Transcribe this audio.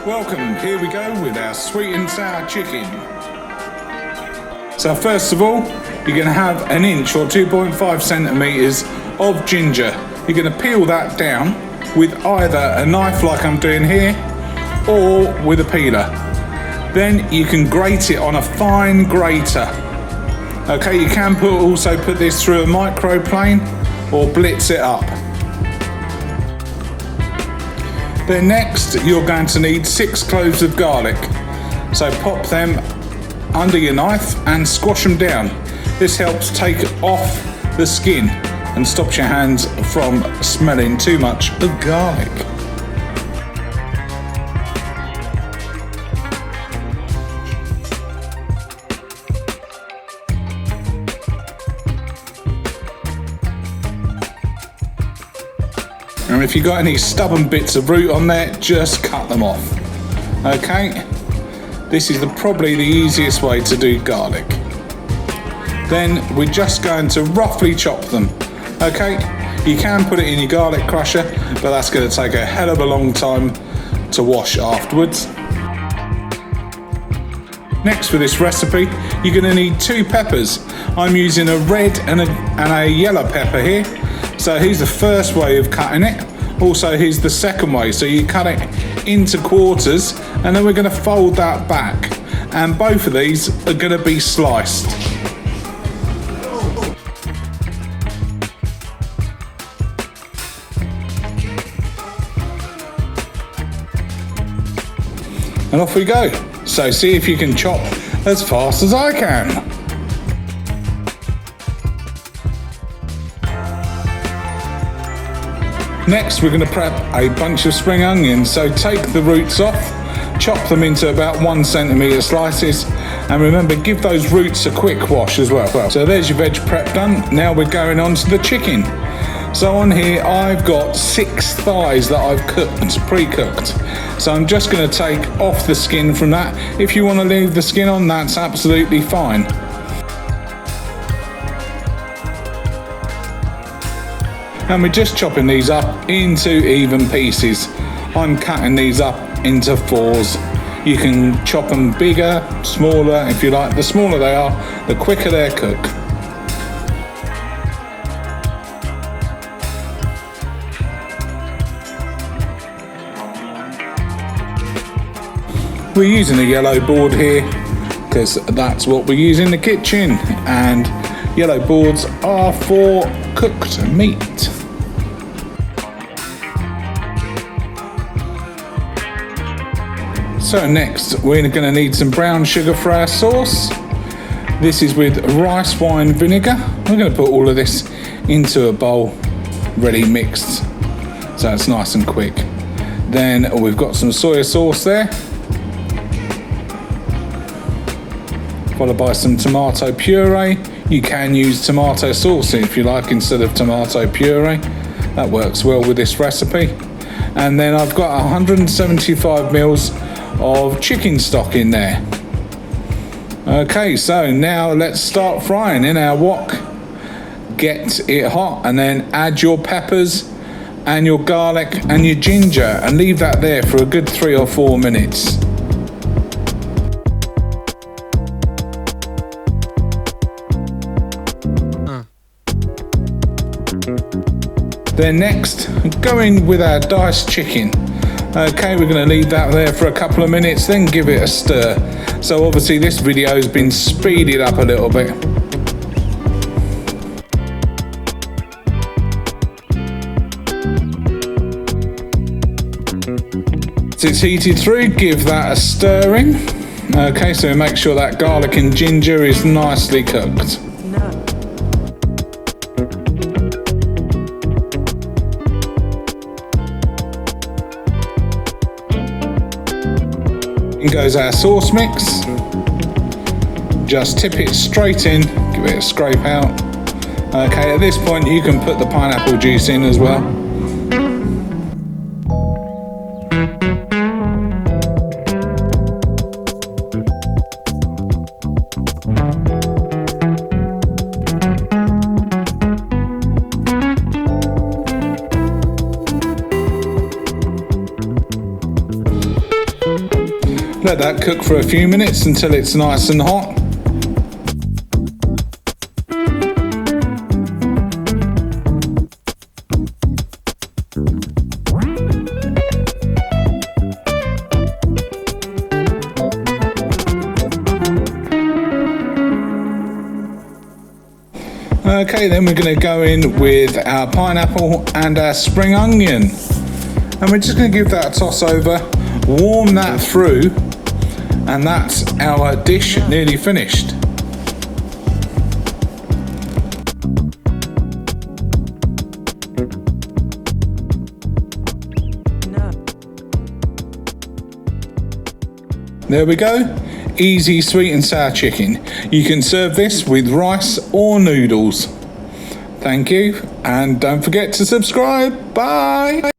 Welcome, here we go with our sweet and sour chicken. So first of all, you're going to have an inch or 2.5 centimetres of ginger. You're going to peel that down with either a knife like I'm doing here or with a peeler. Then you can grate it on a fine grater. Okay, you can also put this through a microplane or blitz it up. Then next, you're going to need 6 cloves of garlic. So pop them under your knife and squash them down. This helps take off the skin and stops your hands from smelling too much of garlic. And if you've got any stubborn bits of root on there, just cut them off. Okay, this is probably the easiest way to do garlic. Then we're just going to roughly chop them. Okay, you can put it in your garlic crusher, but that's going to take a hell of a long time to wash afterwards. Next for this recipe, you're going to need 2 peppers. I'm using a red and a yellow pepper here. So here's the first way of cutting it. Also here's the second way. So you cut it into quarters and then we're going to fold that back. And both of these are going to be sliced. And off we go. So see if you can chop as fast as I can. Next, we're going to prep a bunch of spring onions. So take the roots off, chop them into about 1 centimetre slices, and remember, give those roots a quick wash as well. So there's your veg prep done. Now we're going on to the chicken. So on here, I've got 6 thighs that I've cooked, pre-cooked. So I'm just going to take off the skin from that. If you want to leave the skin on, that's absolutely fine. And we're just chopping these up into even pieces. I'm cutting these up into 4s. You can chop them bigger, smaller, if you like. The smaller they are, the quicker they're cooked. We're using a yellow board here because that's what we use in the kitchen, and yellow boards are for cooked meat. So next, we're going to need some brown sugar for our sauce. This is with rice wine vinegar. We're going to put all of this into a bowl, ready mixed, so it's nice and quick. Then we've got some soy sauce there, followed by some tomato puree. You can use tomato sauce if you like instead of tomato puree. That works well with this recipe. And then I've got 175 mils of chicken stock in there. Okay, so now let's start frying in our wok. Get it hot and then add your peppers and your garlic and your ginger and leave that there for a good 3 or 4 minutes. Then next, go in with our diced chicken. Okay, we're going to leave that there for a couple of minutes, then give it a stir. So obviously this video has been speeded up a little bit. As it's heated through, give that a stirring. Okay, so make sure that garlic and ginger is nicely cooked. In goes our sauce mix. Just tip it straight in, give it a scrape out. Okay, at this point you can put the pineapple juice in as well. Let that cook for a few minutes until it's nice and hot. Okay, then we're going to go in with our pineapple and our spring onion. And we're just going to give that a toss over, warm that through, and that's our dish nearly finished. There we go. Easy sweet and sour chicken. You can serve this with rice or noodles. Thank you, and don't forget to subscribe. Bye.